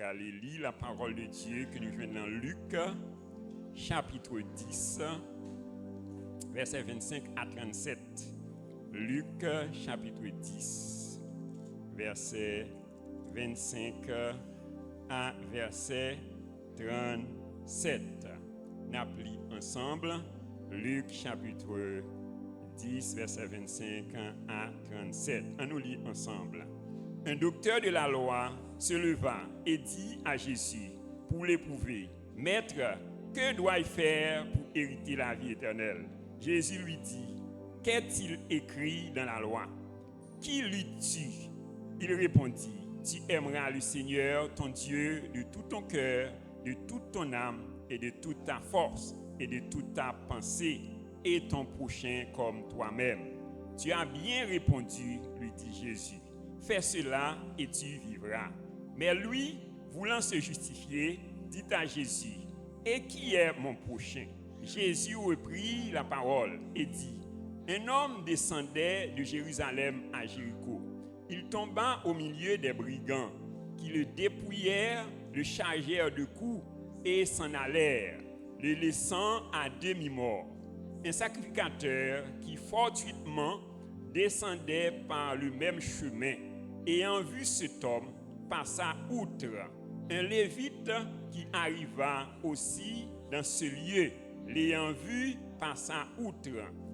aller lire la parole de Dieu que nous venons dans Luc, chapitre 10, versets 25 à 37. Luc, chapitre 10, verset 25 à verset 37. Nous appelons ensemble Luc, chapitre 10, verset 25 à 37. On nous lit ensemble. Un docteur de la loi se leva et dit à Jésus pour l'éprouver: Maître, que dois-je faire pour hériter la vie éternelle? Jésus lui dit: Qu'est-il écrit dans la loi? Qui lis-tu? Il répondit: Tu aimeras le Seigneur ton Dieu de tout ton cœur, de toute ton âme et de toute ta force et de toute ta pensée, et ton prochain comme toi-même. Tu as bien répondu, lui dit Jésus. Fais cela et tu vivras. Mais lui, voulant se justifier, dit à Jésus: Et qui est mon prochain? Jésus reprit la parole et dit: Un homme descendait de Jérusalem à Jéricho. Il tomba au milieu des brigands qui le dépouillèrent, le chargèrent de coups et s'en allèrent, le laissant à demi-mort. Un sacrificateur qui fortuitement descendait par le même chemin, ayant vu cet homme, passa outre. Un lévite qui arriva aussi dans ce lieu, l'ayant vu, passa outre.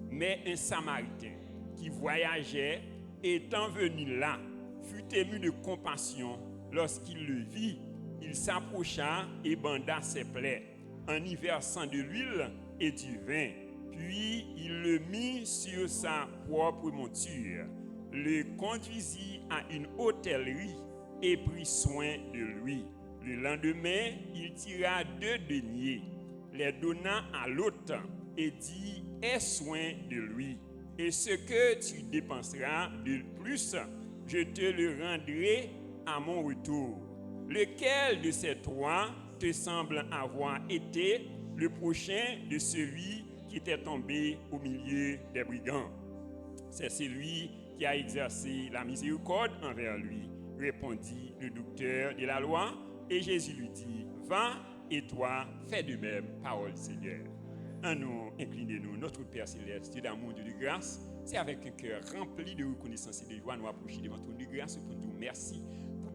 Mais un samaritain qui voyageait, étant venu là, fut ému de compassion. Lorsqu'il le vit, il s'approcha et banda ses plaies, en y versant de l'huile et du vin. Puis il le mit sur sa propre monture, le conduisit à une hôtellerie et prit soin de lui. Le lendemain, il tira 2 deniers, les donna à l'hôte et dit: Aie soin de lui, et ce que tu dépenseras de plus, je te le rendrai à mon retour. Lequel de ces 3 te semble avoir été le prochain de celui qui était tombé au milieu des brigands? C'est celui qui a exercé la miséricorde envers lui, répondit le docteur de la loi. Et Jésus lui dit: Va, et toi, fais de même. Parole du Seigneur. En nous, inclinez-nous, notre Père céleste, Dieu d'amour, Dieu de grâce. C'est avec un cœur rempli de reconnaissance et de joie nous approcher devant ton de grâce pour nous. Merci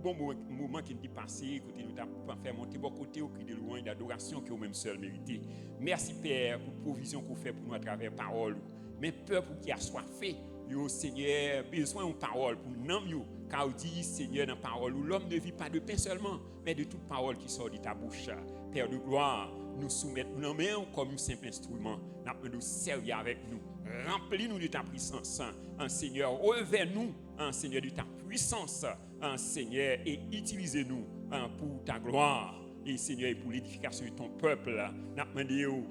pour le bon moment qui nous est passé. Écoutez, nous t'avons fait monter bon côté au cri de louange et d'adoration que nous-mêmes seuls mérité. Merci Père pour la provision qu'on fait pour nous à travers la parole. Mais peuple qui a soifé, yo Seigneur, besoin de parole pour nous, car dit Seigneur dans la parole, où l'homme ne vit pas de pain seulement, mais de toute parole qui sort de ta bouche. Père de gloire, nous soumettons nos mains comme un simple instrument. Nous nous servir avec nous. Remplis-nous de ta puissance, Seigneur. Relève-nous, Seigneur, de ta puissance, Seigneur, et utilisez-nous pour ta gloire. Et Seigneur, pour l'édification de ton peuple, nous demandons,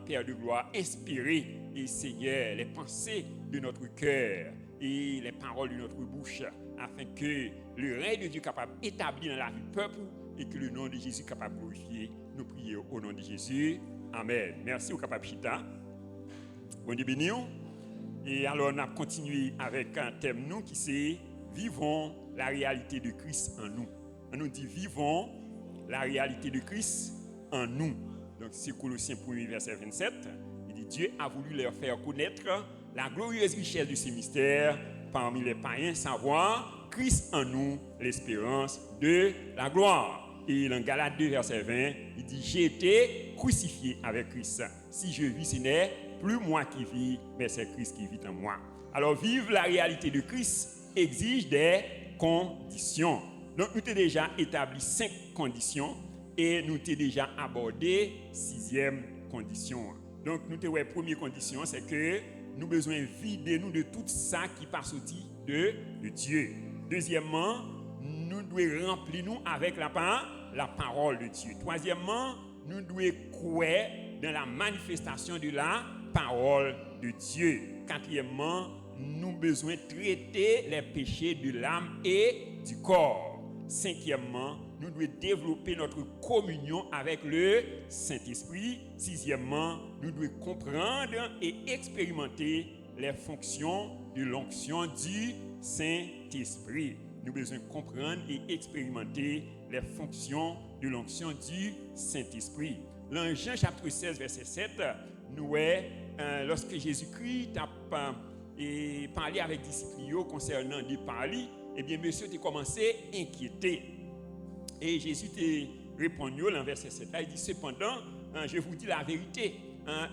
Père de gloire, inspirez, et Seigneur, les pensées de notre cœur et les paroles de notre bouche, afin que le règne de Dieu capable d'établir dans la vie du peuple et que le nom de Jésus capable de glorifier. Nous prions au nom de Jésus. Amen. Merci au capable Chita. Bon Dieu béni. Et alors, on a continué avec un thème nous qui c'est vivons la réalité de Christ en nous. On nous dit vivons la réalité de Christ en nous. Donc, c'est Colossiens 1, verset 27. Il dit Dieu a voulu leur faire connaître la glorieuse richesse de ces mystères parmi les païens, savoir Christ en nous, l'espérance de la gloire. Et dans Galates 2, verset 20, il dit j'ai été crucifié avec Christ. Si je vis, ce n'est plus moi qui vis, mais c'est Christ qui vit en moi. Alors, vivre la réalité de Christ exige des conditions. Donc, nous avons déjà établi 5 conditions et nous avons déjà abordé 6e condition. Donc, nous avons la première condition, c'est que nous avons besoin de vider nous de tout ça qui passe au de Dieu. Deuxièmement, nous devons remplir nous avec la parole de Dieu. Troisièmement, nous devons croire dans la manifestation de la parole de Dieu. Quatrièmement, nous avons besoin de traiter les péchés de l'âme et du corps. Cinquièmement, nous devons développer notre communion avec le Saint-Esprit. Sixièmement, nous devons comprendre et expérimenter les fonctions de l'onction du Saint-Esprit. Nous devons comprendre et expérimenter les fonctions de l'onction du Saint-Esprit. Dans Jean chapitre 16, verset 7, nous voyons, lorsque Jésus-Christ a parlé avec les disciples concernant des parlis, eh bien, monsieur a commencé à inquiéter. Et Jésus a répondu dans le verset 7, là, il dit, cependant, je vous dis la vérité,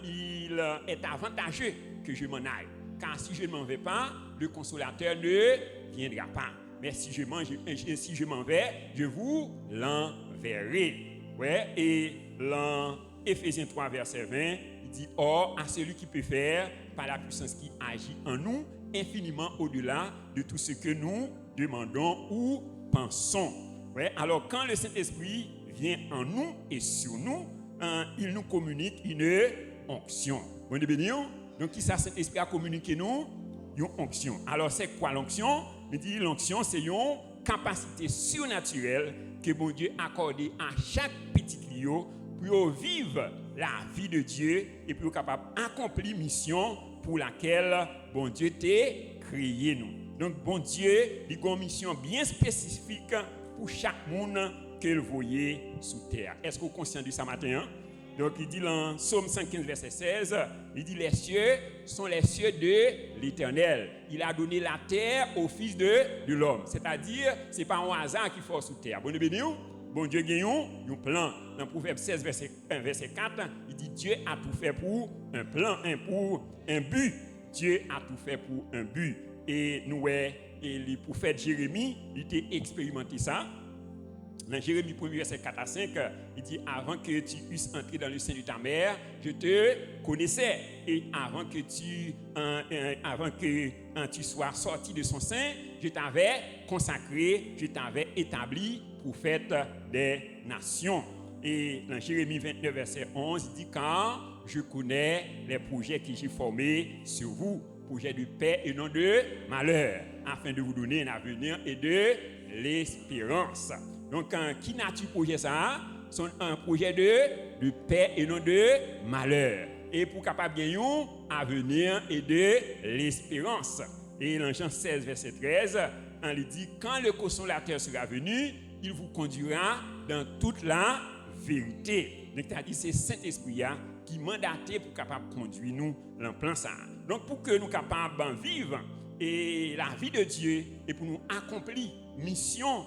il est avantageux que je m'en aille. Car si je ne m'en vais pas, le consolateur ne viendra pas. Mais si je m'en vais, je vous l'enverrai. Ouais, et dans Éphésiens 3, verset 20, il dit, or, à celui qui peut faire, par la puissance qui agit en nous, infiniment au-delà de tout ce que nous demandons ou pensons. Ouais, alors, quand le Saint-Esprit vient en nous et sur nous, il nous communique une onction. Bon, donc, qui ça, Saint-Esprit a communiqué nous? Une onction. Alors, c'est quoi l'onction? Il dit, l'onction, c'est une capacité surnaturelle que bon Dieu a accordée à chaque petit client pour vivre la vie de Dieu et pour être capable d'accomplir la mission pour laquelle bon Dieu t'a créé nous. Donc, bon Dieu, il a une mission bien spécifique pour chaque monde qu'il voyait sous terre. Est-ce que vous êtes conscient de ça matin? Donc, il dit dans Psaume 115, verset 16, il dit, les cieux sont les cieux de l'Éternel. Il a donné la terre au Fils de l'homme. C'est-à-dire, ce n'est pas un hasard qu'il faut sous terre. Bon Dieu a un plan. Dans Proverbe 16, verset 4, il dit, Dieu a tout fait pour un plan, pour un but. Dieu a tout fait pour un but. Et nous, le prophète Jérémie, il a expérimenté ça. Dans Jérémie 1, verset 4 à 5, il dit, avant que tu eusses entré dans le sein de ta mère, je te connaissais. Et avant que tu sois sorti de son sein, je t'avais consacré, je t'avais établi prophète des nations. Et dans Jérémie 29, verset 11, il dit, car je connais les projets que j'ai formés sur vous, projets de paix et non de malheur, afin de vous donner un avenir et de l'espérance. Donc, qui n'a-t-il projet ça? C'est un projet de paix et non de malheur. Et pour capable gagner un avenir et de l'espérance. Et dans Jean 16, verset 13, on lui dit, quand le consolateur sera venu, il vous conduira dans toute la vérité. Donc, c'est-à-dire c'est Saint-Esprit qui mandaté pour capable conduire nous dans le plan ça. Donc, pour que nous capables de vivre et la vie de Dieu et pour nous accomplir mission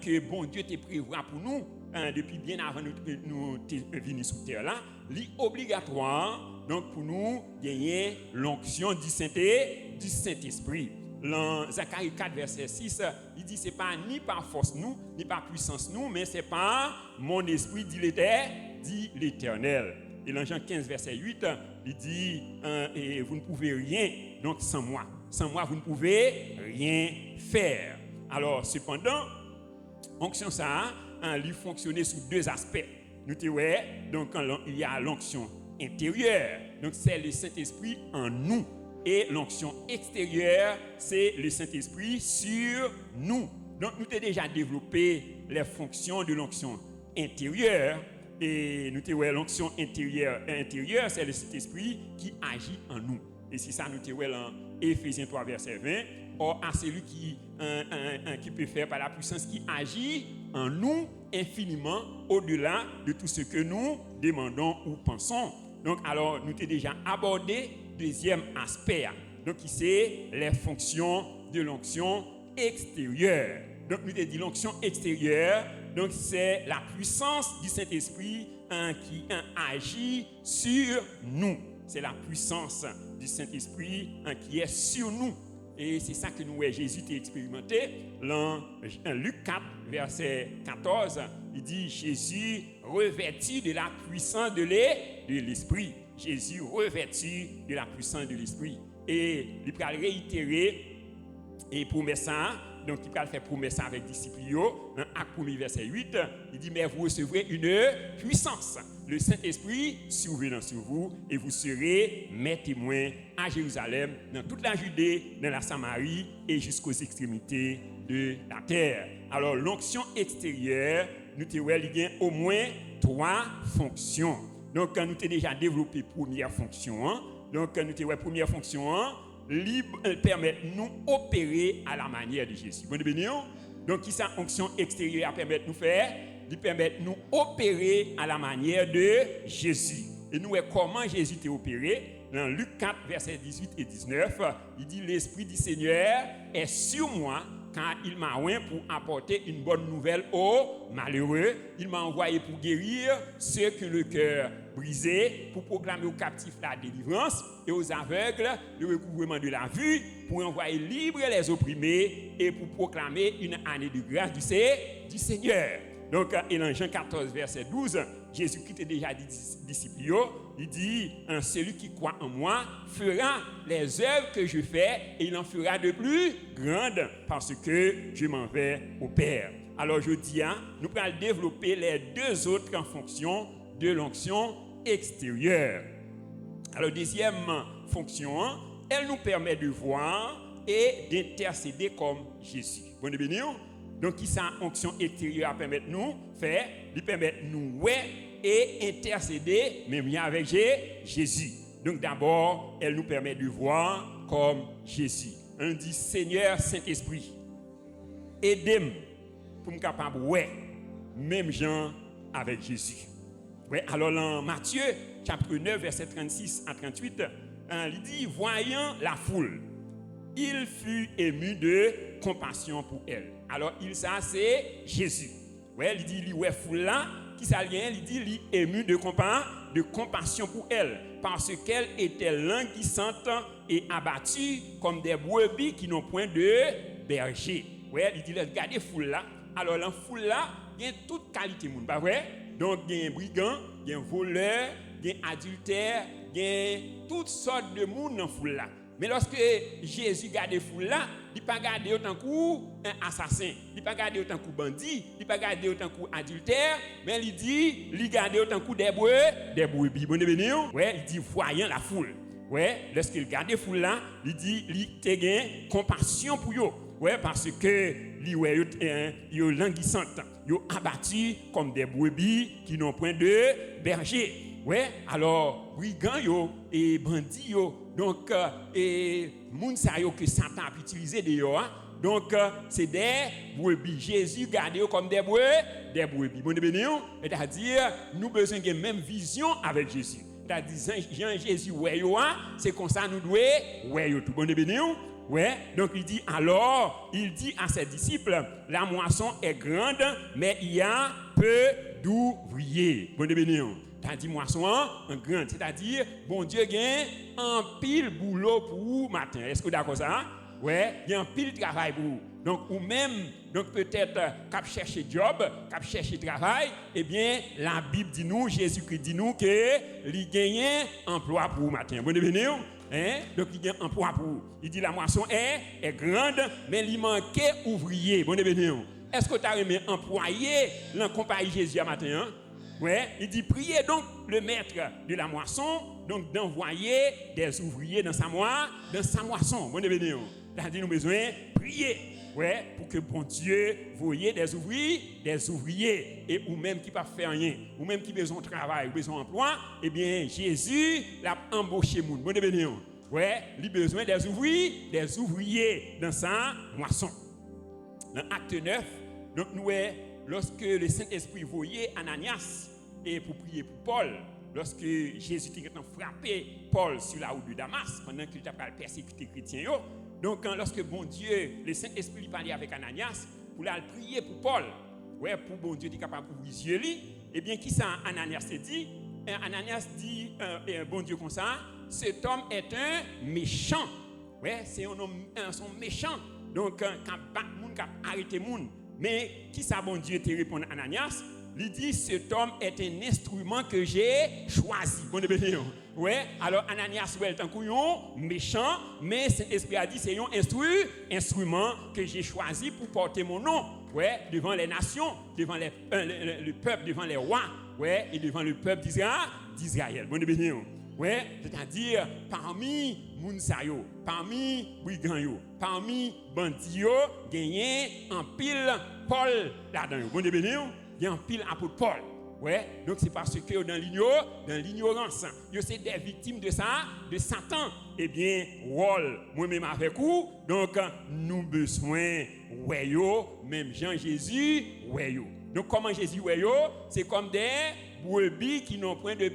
que bon Dieu te prévoit pour nous depuis bien avant nous venir sur terre là, c'est obligatoire donc pour nous gagner l'onction du Saint-Esprit. Dans Zacharie 4 verset 6, il dit c'est pas ni par force nous, ni par puissance nous, mais c'est par mon esprit dit l'Éternel. Et dans Jean 15 verset 8, il dit et vous ne pouvez rien donc sans moi. Sans moi vous ne pouvez rien faire. Alors cependant onction ça lui fonctionner sous deux aspects. Nous te voyons donc il y a l'onction intérieure. Donc c'est le Saint-Esprit en nous et l'onction extérieure, c'est le Saint-Esprit sur nous. Donc nous avons déjà développé les fonctions de l'onction intérieure et nous te voyons l'onction intérieure, c'est le Saint-Esprit qui agit en nous. Et c'est ça nous te voyons dans Éphésiens 3 verset 20. Or, à celui qui peut faire par la puissance qui agit en nous infiniment au-delà de tout ce que nous demandons ou pensons. Donc, alors, nous avons déjà abordé deuxième aspect. Donc, c'est les fonctions de l'onction extérieure. Donc, nous avons dit l'onction extérieure, donc c'est la puissance du Saint-Esprit qui agit sur nous. C'est la puissance du Saint-Esprit qui est sur nous. Et c'est ça que nous, Jésus a expérimenté. Dans Luc 4, verset 14, il dit Jésus revêtu de la puissance de l'Esprit. Jésus revêtu de la puissance de l'Esprit. Et il va réitérer et promet ça. Donc, il va faire promesse avec les disciples. Dans Acte 1, verset 8, il dit mais vous recevrez une puissance. Le Saint-Esprit survenant sur vous et vous serez mes témoins à Jérusalem, dans toute la Judée, dans la Samarie et jusqu'aux extrémités de la terre. Alors, l'onction extérieure, nous avons au moins 3 fonctions. Donc, nous avons déjà développé la première fonction. Donc, nous avons la première fonction. Permettre nous opérer à la manière de Jésus. Bon, Donc, qui sa onction extérieure permet de nous faire? Il permet de nous opérer à la manière de Jésus. Et nous voyons comment Jésus était opéré. Dans Luc 4, versets 18 et 19, il dit « L'Esprit du Seigneur est sur moi, car il m'a oint pour apporter une bonne nouvelle aux malheureux. Il m'a envoyé pour guérir ceux qui ont le cœur brisé, pour proclamer aux captifs la délivrance et aux aveugles le recouvrement de la vue, pour envoyer libres les opprimés et pour proclamer une année de grâce du Seigneur. » Donc, et dans Jean 14, verset 12, Jésus-Christ a déjà dit disciples, il dit, celui qui croit en moi fera les œuvres que je fais et il en fera de plus grandes parce que je m'en vais au Père. Alors, je dis, nous allons développer les deux autres fonctions de l'onction extérieure. Alors, deuxième fonction, elle nous permet de voir et d'intercéder comme Jésus. Bon, bénir. Donc, qui sa onction extérieure permet de nous faire, il permet de nous et intercéder, même avec Jésus. Donc, d'abord, elle nous permet de voir comme Jésus. On dit, Seigneur Saint-Esprit, aidez-moi pour me capable même gens avec Jésus. Ouais, alors, dans Matthieu, chapitre 9, verset 36 à 38, il dit, voyant la foule, il fut ému de compassion pour elle. Alors, ça, c'est Jésus. Ouais, il dit, foule là, qui ça vient, il dit, il est ému de compassion pour elle, parce qu'elle était languissante et abattue comme des brebis qui n'ont point de berger. Ouais, il dit, regardez foule là. Alors, la foule là, il y a toute qualité de monde, pas vrai? Donc, il y a un brigand, il y a un voleur, il y a un adultère, il y a toutes sortes de monde dans la foule là. Mais lorsque Jésus garde foule là, il ne pas garder autant qu'un assassin, il ne pas garder autant qu'un bandit, il ne pas garder autant qu'un adultère, mais il dit, il garde autant qu'un des brebis. Bon béni, ouais, il dit voyant la foule. Ouais, lorsqu'il garde foule là, il dit, il te gagne compassion pour eux. Ouais, parce que ils languissant, ils abattus comme des brebis qui n'ont point de berger. Ouais, alors brigands et bandits donc et moun sa yo que Satan a utilisé d'ailleurs. Donc c'est des brebis. Jésus garde comme des brebis. Bon béni, c'est-à-dire nous besoin de même vision avec Jésus. C'est-à-dire Jean Jésus c'est comme ça nous devons tout. Bon béni. Ouais, donc il dit alors, il dit à ses disciples, la moisson est grande, mais il y a peu d'ouvriers. Bon béni. C'est-à-dire moisson en grande, c'est-à-dire bon Dieu gagne un pile boulot pour vous matin. Est-ce que vous d'accord ça? Ouais, il y a un pile travail pour vous. Donc ou même donc peut-être cap chercher job, cap chercher travail, eh bien la Bible dit nous, Jésus-Christ dit nous que il gagne emploi pour vous matin. Bon béni. Donc il y a un emploi pour vous. Il dit la moisson est grande, mais il manque ouvrier. Bon béni. Est-ce que tu as aimé employer la compagnie Jésus à matin? Ouais, il dit priez donc le maître de la moisson, donc d'envoyer des ouvriers dans sa moisson. Bon béni. C'est-à-dire nous besoin prier. Ouais, pour que bon Dieu voyez des ouvriers et ou même qui pas faire rien, ou même qui besoin de travail, ou besoin d'emploi, eh bien Jésus l'a embauché moun. Bon béni. Ouais, il a besoin des ouvriers dans sa moisson. Dans Acte 9, donc nous lorsque le Saint-Esprit voyait Ananias et pour prier pour Paul, lorsque Jésus était frappé Paul sur la route de Damas pendant qu'il était persécuté les chrétiens. Donc, lorsque bon Dieu, le Saint-Esprit parlait avec Ananias, pour aller prier pour Paul, ouais, pour bon Dieu, il est capable de ouvrir les yeux, eh bien, qui ça, Ananias s'est dit? Ananias dit, bon Dieu, comme ça, cet homme est un méchant. Ouais, c'est un homme méchant. Donc, quand il a arrêté le monde, mais qui ça, bon Dieu, te répond à Ananias? Il dit, cet homme est un instrument que j'ai choisi. Bon, ouais, alors Ananias, ouais, tant qu'on méchant, mais Saint-Esprit a dit, c'est un instrument que j'ai choisi pour porter mon nom, ouais, devant les nations, devant le peuple, devant les rois, ouais, et devant le peuple d'Israël. Bon, ouais, c'est-à-dire, parmi Mounsayo, parmi brigands, parmi bandits, gagné en pile Paul là-dedans. Bon, il y a un pile apôtre Paul. Ouais, donc c'est parce que dans l'ignorance, c'est des victimes de ça, de Satan. Eh bien, rôle moi-même avec vous, donc nous besoin ouais yo, même Jean Jésus ouais yo. Donc comment Jésus ouais yo, c'est comme des brebis qui n'ont point de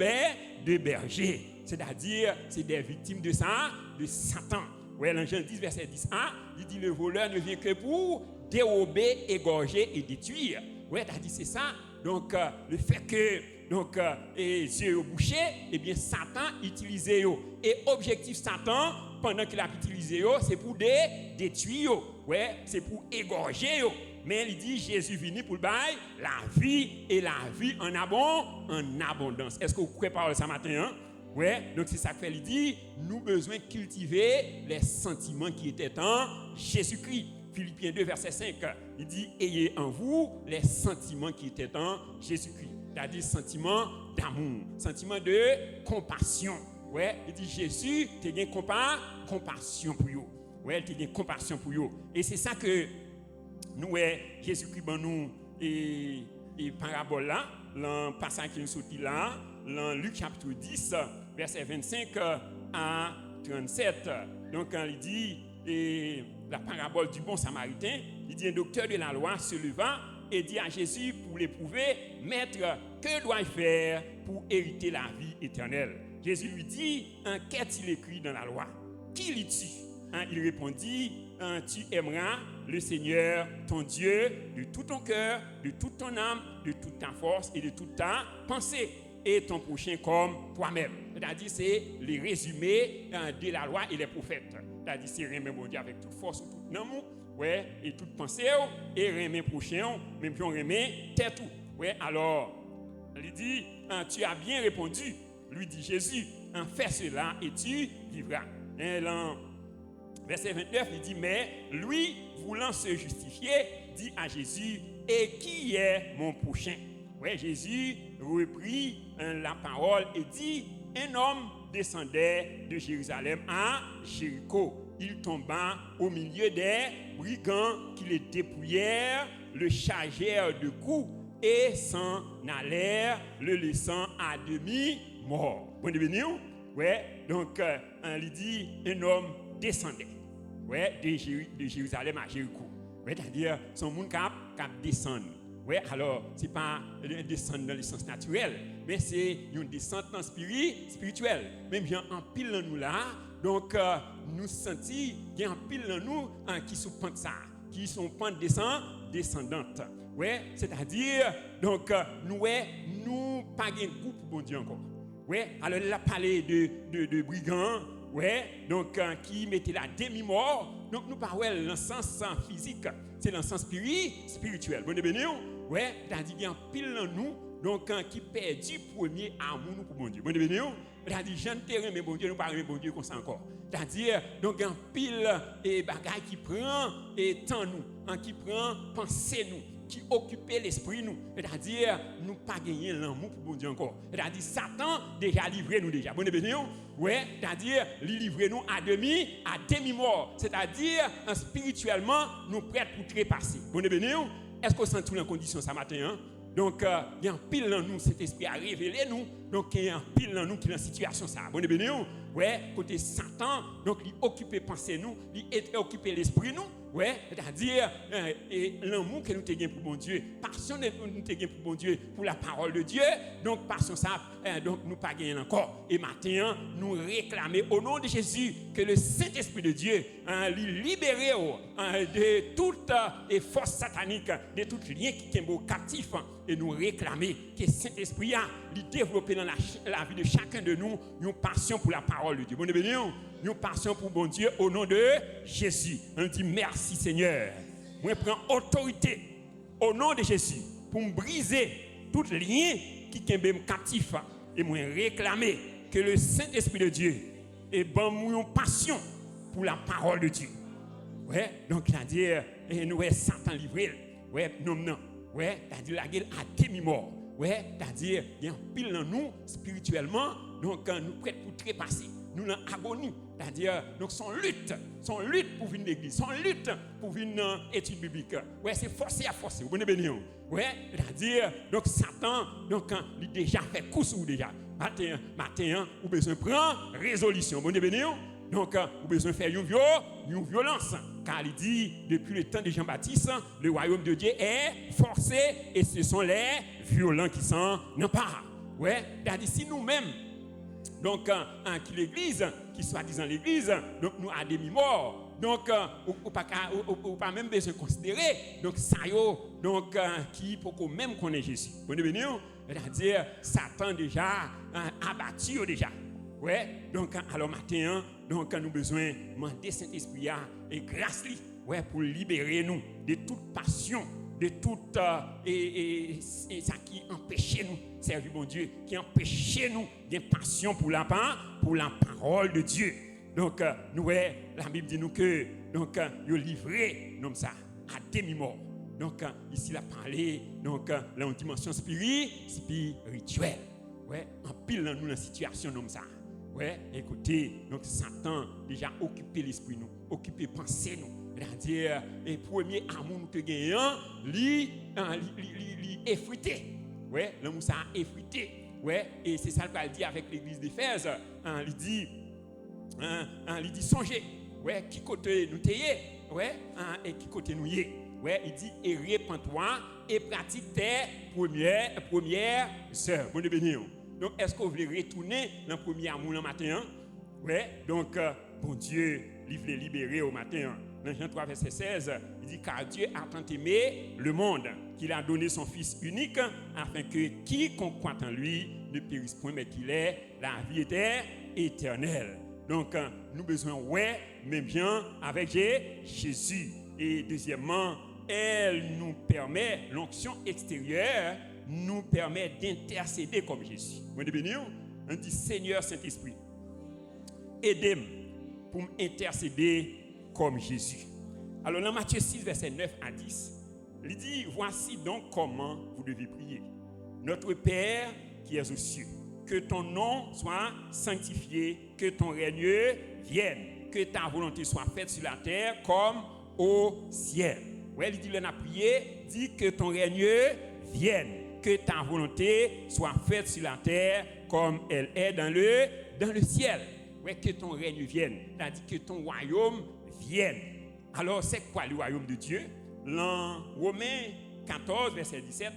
berger. C'est-à-dire, c'est des victimes de ça, de Satan. Ouais, dans Jean 10, verset 10a, il dit le voleur ne vient que pour dérober, égorger et détruire. Ouais, t'as dit c'est ça. Donc, le fait que les yeux bouchés, eh bien, Satan utilisait eux. Et objectif Satan, pendant qu'il a utilisé eux, c'est pour détruire. Ouais, c'est pour égorger eux. Mais il dit Jésus venu pour le bail, la vie et la vie en abondance. Est-ce que vous croyez par ça matin? Hein? Ouais, donc c'est ça que fait, il dit, nous besoin cultiver les sentiments qui étaient en Jésus-Christ. Philippiens 2, verset 5, il dit, ayez en vous les sentiments qui étaient en Jésus-Christ. C'est-à-dire sentiments d'amour, sentiments de compassion. Ouais, il dit, Jésus, tu as une compassion pour vous. Ouais, tu as une compassion pour vous. Et c'est ça que nous, Jésus-Christ, nous, et parabole là, dans le passage qui nous sortit là, dans Luc chapitre 10, verset 25 à 37. Donc, quand il dit, la parabole du bon samaritain, il dit, un docteur de la loi se leva et dit à Jésus pour l'éprouver, Maître, que dois-je faire pour hériter la vie éternelle? Jésus lui dit, qu'est-il écrit dans la loi? Qui lis-tu? Il répondit, tu aimeras le Seigneur, ton Dieu, de tout ton cœur, de toute ton âme, de toute ta force et de toute ta pensée, et ton prochain comme toi-même. C'est-à-dire, c'est les résumés de la loi et les prophètes. C'est-à-dire, c'est aimer mon Dieu avec toute force, toute amour, ouais, et toute pensée, et aimer prochain, même si on aimer tête. Ouais, alors, il dit, tu as bien répondu, lui dit Jésus, fais cela et tu vivras. Et là, verset 29, il dit, mais lui, voulant se justifier, dit à Jésus, et qui est mon prochain? Ouais, Jésus reprit la parole et dit, un homme descendait de Jérusalem à Jéricho. Il tomba au milieu des brigands qui le dépouillèrent, le chargèrent de coups et s'en allèrent, le laissant à demi mort. Bon devenu? Ouais, donc il dit, un homme descendait. Ouais, de Jérusalem à Jéricho. Ouais, c'est-à-dire, son monde cap descend. Ouais, alors, c'est pas une descente dans le sens naturel, mais c'est une descente en spirituel. Même il y a un pile dans nous là, donc nous sentons qu'il y a un pile dans nous qui sont pente ça, qui sont pente descendante. Ouais, c'est-à-dire, donc nous pas de groupe pour bon Dieu encore. Ouais, alors il a parlé de brigands. Ouais, donc qui mettait la demi-mort. Donc nous parlons dans le sens physique, c'est dans le sens spirituel. Bon béni, ouais, c'est-à-dire qu'il y a un pile dans nous, donc qui perdu premier amour nous pour bon Dieu. Bon béni, c'est-à-dire j'enterre mais bon Dieu, nous pas aimer bon Dieu comme ça encore. C'est-à-dire donc un pile et bagaille qui prend et temps nous, qui prend penser nous, qui occupe l'esprit nous, c'est-à-dire nous pas gagner l'amour pour bon Dieu encore. C'est-à-dire Satan déjà livré nous déjà. Bon béni, ouais, c'est-à-dire il livré nous à demi mort, c'est-à-dire spirituellement nous prêts pour trépasser. Bon béni, est-ce qu'on sent tout en condition ce matin hein? Donc il y a un pile dans nous, cet esprit a révélé nous. Donc il y a un pile dans nous qui est dans situation ça. Bon béni, ouais, côté Satan, donc il occupe penser nous, il occupe l'esprit nous. Ouais, c'est-à-dire l'amour que nous avons pour bon Dieu, passion que nous avons pour bon Dieu, pour la parole de Dieu, donc passion ça, donc nous pas gagner encore. Et maintenant, nous réclamer au nom de Jésus que le Saint-Esprit de Dieu libéré de toute force satanique, de tout lien qui est captif, et nous réclamer que le Saint-Esprit a développé dans la vie de chacun de nous une passion pour la parole de Dieu. Bon béni, une passion pour bon Dieu au nom de Jésus. On dit merci Seigneur. Moi je prends autorité au nom de Jésus pour me briser tout lien qui est captif et moi réclamer que le Saint-Esprit de Dieu ait une passion pour la parole de Dieu. Ouais, donc c'est-à-dire nous est Satan livré. Ouais, non. Ouais, c'est-à-dire la gueule à demi-mort. Ouais, c'est-à-dire il y a un pile dans nous spirituellement, donc nous prêts pour trépasser. Nous en agonie, c'est-à-dire donc son lutte pour venir l'église, son lutte pour venir étude biblique. Ouais, c'est forcé à forcer. Vous béni. Ouais, c'est-à-dire donc Satan donc il déjà fait coup sur déjà. Matin, vous besoin prendre résolution. Vous béni. Donc vous besoin faire une violence car il dit, depuis le temps de Jean-Baptiste, le royaume de Dieu est forcé et ce sont les violents qui s'en emparent. Ouais, c'est-à-dire si nous-mêmes, donc, qui l'église, qui soi-disant l'église, donc nous à demi-mort, donc, ou pas même besoin de considérer, donc ça y est, donc, qui pour qu'on même connaît Jésus. Vous comprenez, c'est-à-dire, Satan déjà, abattu déjà. Ouais, donc, alors matin, donc, nous avons besoin de demander Saint-Esprit et grâce lui, ouais, pour libérer nous de toute passion, de toute, et ça qui empêchait nous servir mon Dieu, qui empêchait nous d'une passion pour la parole de Dieu. Donc, nous, la Bible dit nous que, donc, il a livré, comme ça, à demi-mort. Donc, ici, il a parlé, donc, là, en dimension spirituelle. Ouais, en pile, nous, dans la situation comme ça. Ouais, écoutez, donc, Satan, déjà, occupé l'esprit, nous, occupé pensée, nous. C'est-à-dire, le premier amour que nous gagnons, lui, effrité. Ouais, l'amour, ça a effrité. Ouais, et c'est ça qu'il dit avec l'église d'Éphèse. Il dit, songez, ouais, qui côté nous t'ayez, ouais, et qui côté nous y est. Ouais, il dit, et répands-toi et pratique tes premières œuvres. Bon, béni. Donc, est-ce que vous voulez retourner dans le premier amour le matin? Ouais, donc, bon Dieu, il veut libérer au matin. Dans Jean 3, verset 16, il dit, car Dieu a tant aimé le monde qu'il a donné son Fils unique, afin que quiconque croit en lui ne périsse point, mais qu'il ait la vie éternelle. Donc, nous avons besoin, ouais, même bien avec Jésus. Et deuxièmement, elle nous permet, l'onction extérieure nous permet d'intercéder comme Jésus. Vous voyez bien, on dit, Seigneur Saint-Esprit, aidez-moi pour m'intercéder comme Jésus. Alors, dans Matthieu 6, verset 9 à 10, il dit, voici donc comment vous devez prier. Notre Père qui es aux cieux, que ton nom soit sanctifié, que ton règne vienne, que ta volonté soit faite sur la terre comme au ciel. Ouais, il dit, on a prié, dit que ton règne vienne, que ta volonté soit faite sur la terre comme elle est dans le ciel. Ouais, que ton règne vienne, c'est-à-dire que ton royaume vienne. Alors, c'est quoi le royaume de Dieu? Dans Romains 14, verset 17,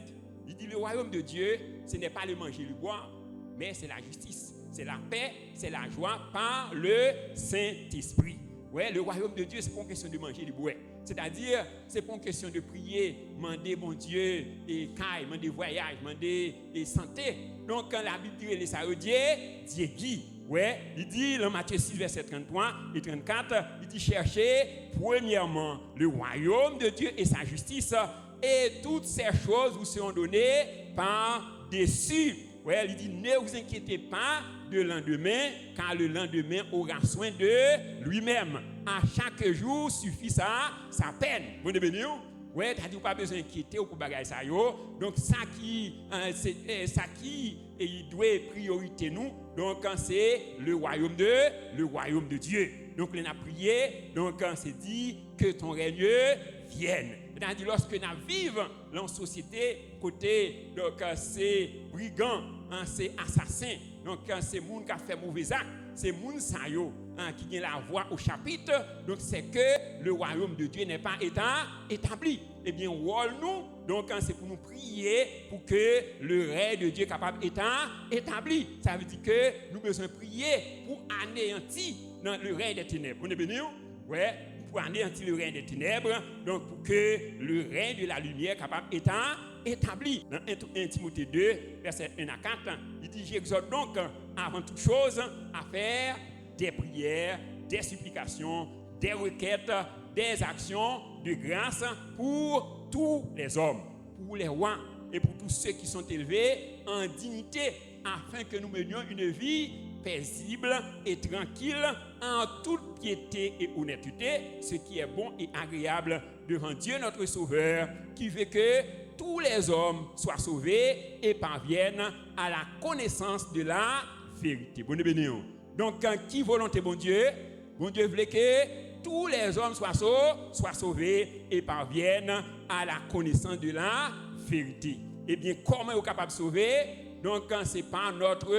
il dit, le royaume de Dieu, ce n'est pas le manger et le boire, mais c'est la justice, c'est la paix, c'est la joie par le Saint-Esprit. Ouais, le royaume de Dieu, c'est pas une question de manger et de boire. C'est-à-dire, c'est pas une question de prier, demander mon Dieu, et caille, demander voyage, demander santé. Donc, quand la Bible dit, les sarodiers, Dieu Guy. Ouais, il dit dans Matthieu 6, verset 33 et 34, il dit, cherchez premièrement le royaume de Dieu et sa justice, et toutes ces choses vous seront données par-dessus. Ouais, il dit, ne vous inquiétez pas de lendemain, car le lendemain aura soin de lui-même. À chaque jour suffit sa peine. Vous êtes béni? Ouais, tu n'as pas besoin d'inquiéter pour bagaille ça yo. Donc ça qui doit priorité nous. Donc c'est le royaume de Dieu. Donc on a prié, donc on s'est dit que ton règne vienne. C'est-à-dire lorsque nous vivons dans une société côté donc c'est brigands, c'est assassins, donc c'est monde qui a fait mauvais actes, c'est monde ça yo qui a la voix au chapitre, donc c'est que le royaume de Dieu n'est pas établi. Eh bien, nous, donc c'est pour nous prier pour que le règne de Dieu soit capable d'être établi. Ça veut dire que nous avons besoin de prier pour anéantir le règne des ténèbres. Vous êtes béni? Ouais, pour anéantir le règne des ténèbres, donc pour que le règne de la lumière soit capable d'être établi. Dans 1 Timothée 2, verset 1 à 4, il dit, j'exhorte donc avant toute chose à faire des prières, des supplications, des requêtes, des actions de grâce pour tous les hommes, pour les rois et pour tous ceux qui sont élevés en dignité, afin que nous menions une vie paisible et tranquille en toute piété et honnêteté, ce qui est bon et agréable devant Dieu notre Sauveur, qui veut que tous les hommes soient sauvés et parviennent à la connaissance de la vérité. Bonne béni. Donc, qui volonté, bon Dieu veut que tous les hommes soient sauvés et parviennent à la connaissance de la vérité. Eh bien, comment est-on capable de sauver? Donc, c'est par notre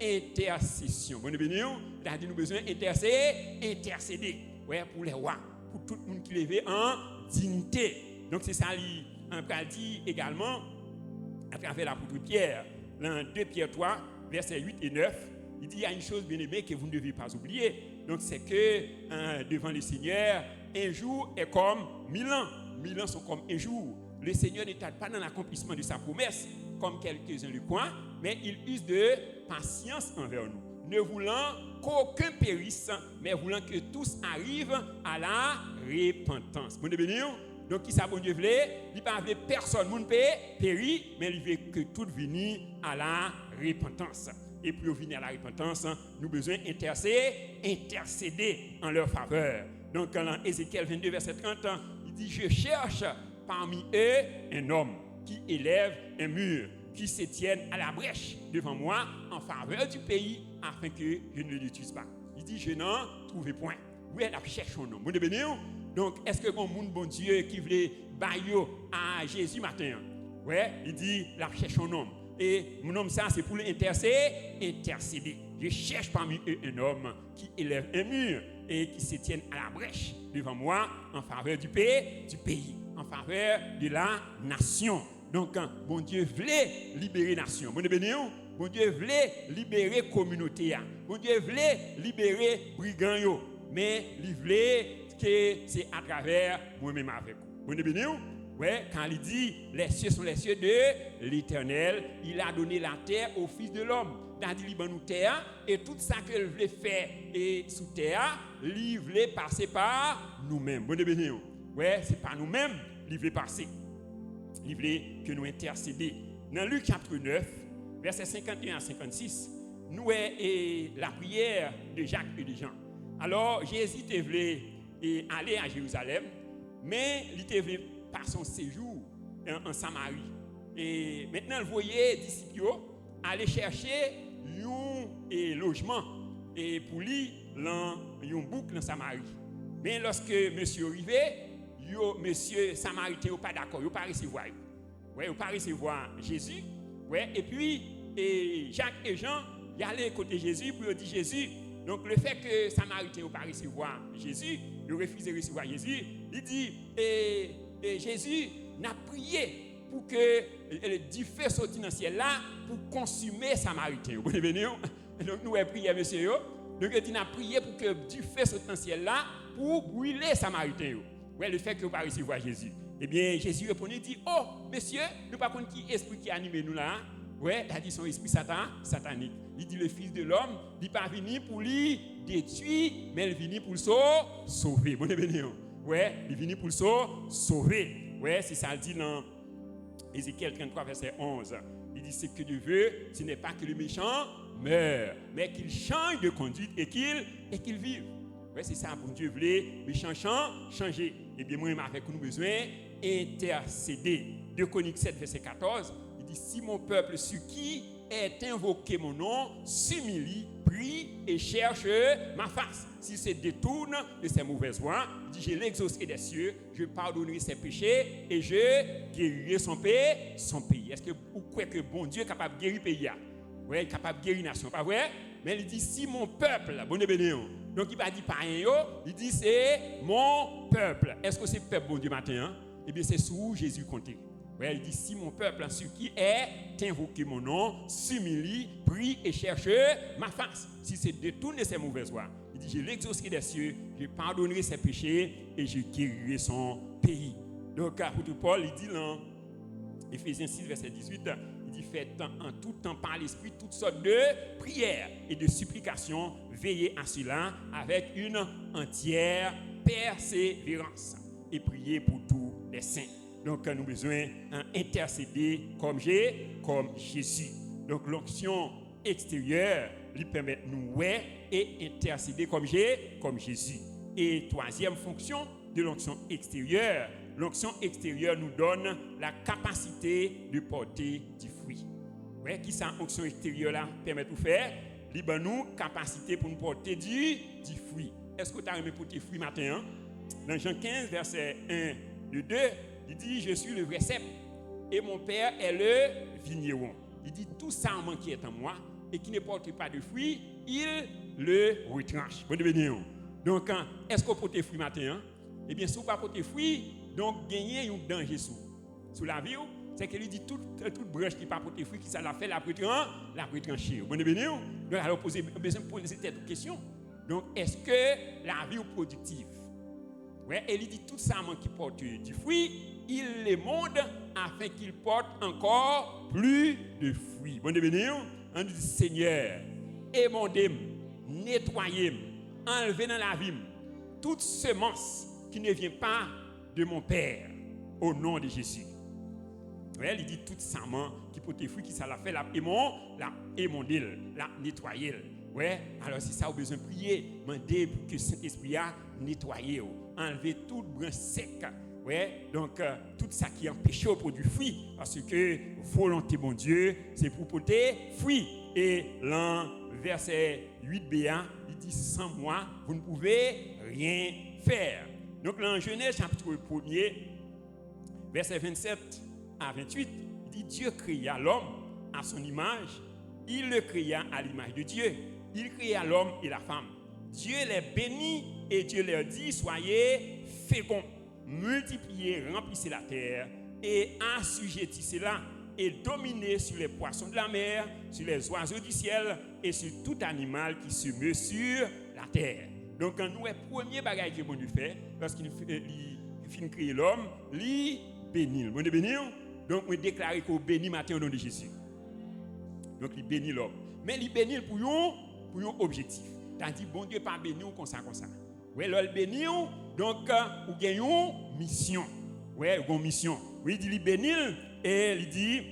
intercession. Bonne béni. C'est-à-dire nous avons besoin d'intercéder. Ouais, pour les rois, pour tout le monde qui lève en dignité. Donc c'est ça, on peut dire également, à travers l'apôtre Pierre, dans 2 Pierre 3, versets 8 et 9, il dit, il y a une chose bien aimée que vous ne devez pas oublier. Donc c'est que devant le Seigneur, un jour est comme 1000 ans. 1000 ans sont comme un jour. Le Seigneur n'est pas dans l'accomplissement de sa promesse, comme quelques-uns le croient, mais il use de patience envers nous, ne voulant qu'aucun périsse, mais voulant que tous arrivent à la repentance. Bon Dieu béni. Donc, qui ça, bon Dieu voulait? Il ne veut pas personne, moun périr, mais il veut que tout vienne à la repentance. Et pour venir à la repentance, nous avons besoin d'intercéder en leur faveur. Donc, dans Ézéchiel 22, verset 30, il dit, je cherche parmi eux un homme qui élève un mur, qui se tienne à la brèche devant moi en faveur du pays, afin que je ne le détruise pas. Il dit, je n'en trouve point. Oui, elle cherche un homme. Bon Dieu béni. Donc, est-ce que mon monde, bon Dieu, qui voulait bailler à Jésus matin? Oui, il dit, la cherche un homme. Et mon homme, ça, c'est pour intercéder. Je cherche parmi eux un homme qui élève un mur et qui se tienne à la brèche devant moi en faveur du pays, en faveur de la nation. Donc, bon Dieu voulait libérer la nation. Bon Dieu béni. Bon Dieu voulait libérer la communauté. Bon Dieu voulait libérer les brigands. Mais il voulait que c'est à travers moi-même avec vous. Bon Dieu béni. Ouais, quand il dit les cieux sont les cieux de l'Éternel, il a donné la terre au Fils de l'homme. C'est-à-dire il a donné terre et tout ça qu'il voulait faire et sous terre, il voulait passer par nous-mêmes. Bon Dieu béni. Ouais, c'est pas nous-mêmes, il voulait passer. Il voulait que nous intercédions. Dans Luc chapitre 9, versets 51 à 56, nous avons la prière de Jacques et de Jean. Alors Jésus voulait aller à Jérusalem, mais il voulait par son séjour en Samarie. Et maintenant, vous voyez les disciples aller chercher un logement et pour lui, un boucle en Samarie. Mais lorsque monsieur arrivait, monsieur Samaritain n'est pas d'accord, il n'a pas recevoir. Ouais, il n'a pas recevoir Jésus. Ouais, et puis, Jacques et Jean, ils allaient côté Jésus pour dire Jésus. Donc, le fait que Samaritain n'a pas recevoir Jésus, il refuse de recevoir Jésus, il dit, Jésus n'a prié pour que du feu sorti dans le ciel là pour consumer Samaritain. Vous venez. Donc nous avons prié monsieur. Donc il a prié pour que du feu sorti dans le ciel là pour brûler Samaritain. Ouais, le fait que vous pas recevoir Jésus. Eh bien Jésus répondit, dit, oh monsieur, nous pas connaître qui esprit qui anime nous là. Ouais, il a dit son esprit satanique. Il dit le Fils de l'homme, il n'est pas venu pour lui détruire, mais il est venu pour le sauver. Bon béni. Ouais, il est venu pour le sauver. Ouais, c'est ça, il dit dans Ézéchiel 33, verset 11. Il dit, ce que Dieu veut, ce n'est pas que le méchant meure, mais qu'il change de conduite et qu'il vive. Ouais, c'est ça, pour Dieu voulait, méchant changer. Et bien, moi, avec nous, besoin intercéder. 2 Chroniques 7, verset 14, il dit, si mon peuple sur qui est invoqué mon nom, s'humilie, prie et cherche ma face. S'il se détourne de ses mauvaises voies, dit, je l'exaucerai des cieux, je pardonnerai ses péchés et je guérirai son pays. Est-ce que vous croyez que bon Dieu est capable de guérir le pays? Oui, il est capable de guérir la nation, pas vrai? Mais il dit, si mon peuple, bon Dieu béni, donc il ne dit pas rien, il dit, c'est mon peuple. Est-ce que c'est le peuple bon Dieu matin? Eh bien, c'est sous Jésus compté. Ouais, il dit, si mon peuple, sur qui est invoqué mon nom, s'humilie, prie et cherche ma face. Si c'est détourné ses mauvaises voies, il dit, je l'exaucerai des cieux, je pardonnerai ses péchés et je guérirai son pays. Donc, apôtre Paul, il dit dans Éphésiens 6, verset 18, il dit, faites en tout temps par l'Esprit toutes sortes de prières et de supplications, veillez à cela avec une entière persévérance et priez pour tous les saints. Donc, nous avons besoin d'intercéder comme Jésus. Donc, l'onction extérieure lui permet de nous et intercéder comme Jésus. Et troisième fonction de l'onction extérieure nous donne la capacité de porter du fruit. Ouais, qui ça, l'onction extérieure là permet de faire? Il nous capacité pour nous porter du fruit. Est-ce que tu as aimé porter fruit matin? Dans Jean 15, verset 1, 2, il dit, je suis le vrai cep et mon père est le vigneron. Il dit, tout sarment qui est en moi et qui ne porte pas de fruits, il le retranche. Bon, donc, est-ce qu'on porte fruit matin? eh bien, si vous ne portez pas fruit, donc gagnez un danger sous la vie. C'est qu'il dit toute branche qui ne porte pas fruit, qui ça l'a fait, la retrancher. Vous comprenez bien? Donc, alors, besoin de poser cette question. Donc, est-ce que la vie est productive? Ouais, et il dit tout ça qui porte du fruit, il les monte afin qu'il porte encore plus de fruits. Bon devenir, on dit Seigneur, émondez-moi, nettoyez-moi, enlevez dans la vie toute semence qui ne vient pas de mon Père, au nom de Jésus. Ouais, il dit toute semence qui porte des fruits, qui ça l'a fait, la émondez, la nettoyer. Ouais, alors si ça a besoin de prier, demandez pour que Saint-Esprit a nettoyé, enlever toute branche sec. Ouais, donc tout ça qui empêche au produit fruit, parce que volonté mon Dieu, c'est pour porter fruit. Et dans verset 8b, il dit sans moi, vous ne pouvez rien faire. Donc dans Genèse chapitre 1er, verset 27 à 28, il dit Dieu créa l'homme à son image, il le créa à l'image de Dieu. Il créa l'homme et la femme. Dieu les bénit et Dieu leur dit, soyez féconds, multipliez, remplissez la terre et assujettissez-la et dominez sur les poissons de la mer, sur les oiseaux du ciel et sur tout animal qui se meut sur la terre. Donc, quand nous, le premier bagage que Dieu fait, lorsqu'il finit de créer l'homme, il bénit. Vous bénir? Donc, on déclare qu'on bénit matin au nom de Jésus. Donc, il bénit l'homme. Mais il bénit pour un objectif. C'est-à-dire, bon Dieu, pas bénir comme ça. Oui, il bénit, donc, vous gagnez une mission. Oui, une mission. Oui, il dit, il bénit, et il dit,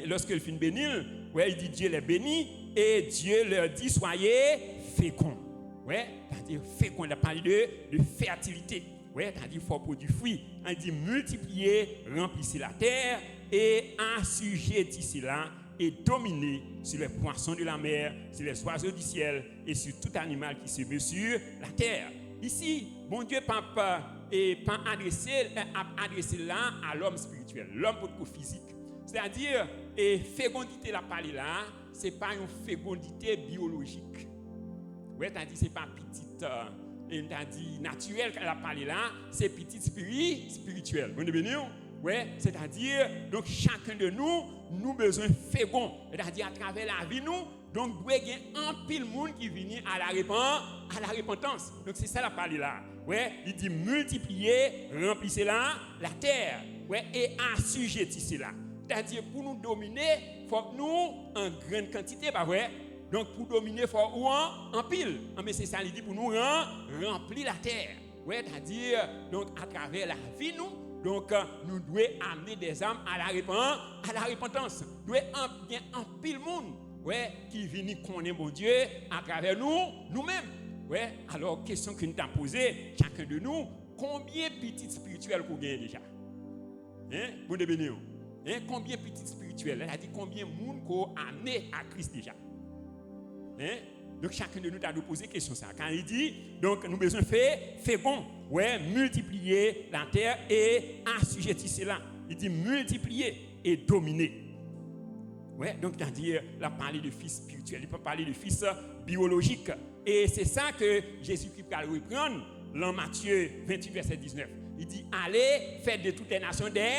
lorsqu'il finit de bénir, oui, il dit, Dieu les bénit, et Dieu leur dit, soyez féconds. Oui, c'est-à-dire, féconds, il a parlé de fertilité. Oui, c'est-à-dire, il faut produire fruit. Il dit, multipliez, remplissez la terre, et assujettissez-la, et dominer sur les poissons de la mer, sur les oiseaux du ciel et sur tout animal qui se meut sur la terre. Ici, bon Dieu pas adressé là à l'homme spirituel, l'homme physique. C'est-à-dire, fécondité la parler là, c'est pas une fécondité biologique. Ouais, c'est-à-dire c'est pas petite naturelle qu'elle a parlé là, c'est petite spirituelle. Vous comprenez bien? Ouais, c'est-à-dire, donc chacun de nous besoin fécond. C'est-à-dire, à travers la vie, nous, donc, doit y avoir un pile monde qui vient à la repentance. Donc, c'est ça la parole là. Ouais, il dit multiplier, remplissez la terre. Ouais, et assujettissez-la. C'est-à-dire, pour nous dominer, il faut que nous, en grande quantité, bah ouais. Donc, pour dominer, il faut en pile. Mais c'est ça, il dit pour nous remplir la terre. Ouais, c'est-à-dire, donc, à travers la vie, nous, donc, nous devons amener des âmes à la repentance. Nous devons bien un pile monde qui vient connaître mon Dieu à travers nous-mêmes. Ouais, alors, question que nous avons posée, chacun de nous, combien de petites spirituelles vous gagnez déjà? Vous devez bénir. Combien de petites spirituelles? Elle a dit combien de monde qu'on a amené à Christ déjà? Donc, chacun de nous a posé question ça. Quand il dit, donc, nous avons besoin de faire fécond. Ouais, multiplier la terre et assujettissez-la. Il dit multiplier et dominer. Ouais, donc c'est-à-dire, il a parlé de fils spirituel, il peut parler de fils biologique. Et c'est ça que Jésus-Christ va reprendre dans Matthieu 28, verset 19. Il dit, allez, faites de toutes les nations des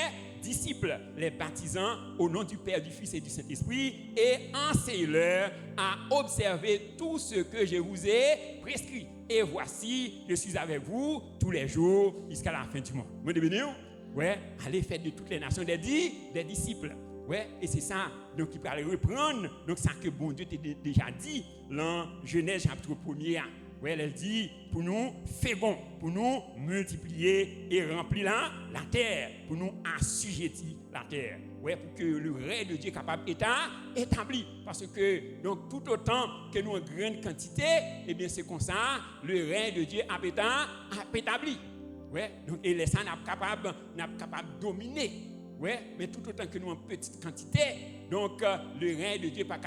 disciples, les baptisant au nom du Père, du Fils et du Saint-Esprit, et enseignez-leur à observer tout ce que je vous ai prescrit. Et voici, je suis avec vous tous les jours jusqu'à la fin du monde. Vous devez venir? Ouais, allez faire de toutes les nations des disciples. Ouais, et c'est ça, donc il va reprendre, donc ça que bon Dieu t'a déjà dit dans Genèse chapitre 1er. Ouais, elle dit pour nous fécond, pour nous multiplier et remplir la terre, pour nous assujettir la terre. Ouais, pour que le règne de Dieu est capable d'être établi. Parce que donc tout autant que nous en grande quantité, eh bien c'est comme ça, le règne de Dieu a établi. Ouais, donc et les saints n'est capable de dominer. Ouais, mais tout autant que nous en petite quantité, donc le règne de Dieu n'est pas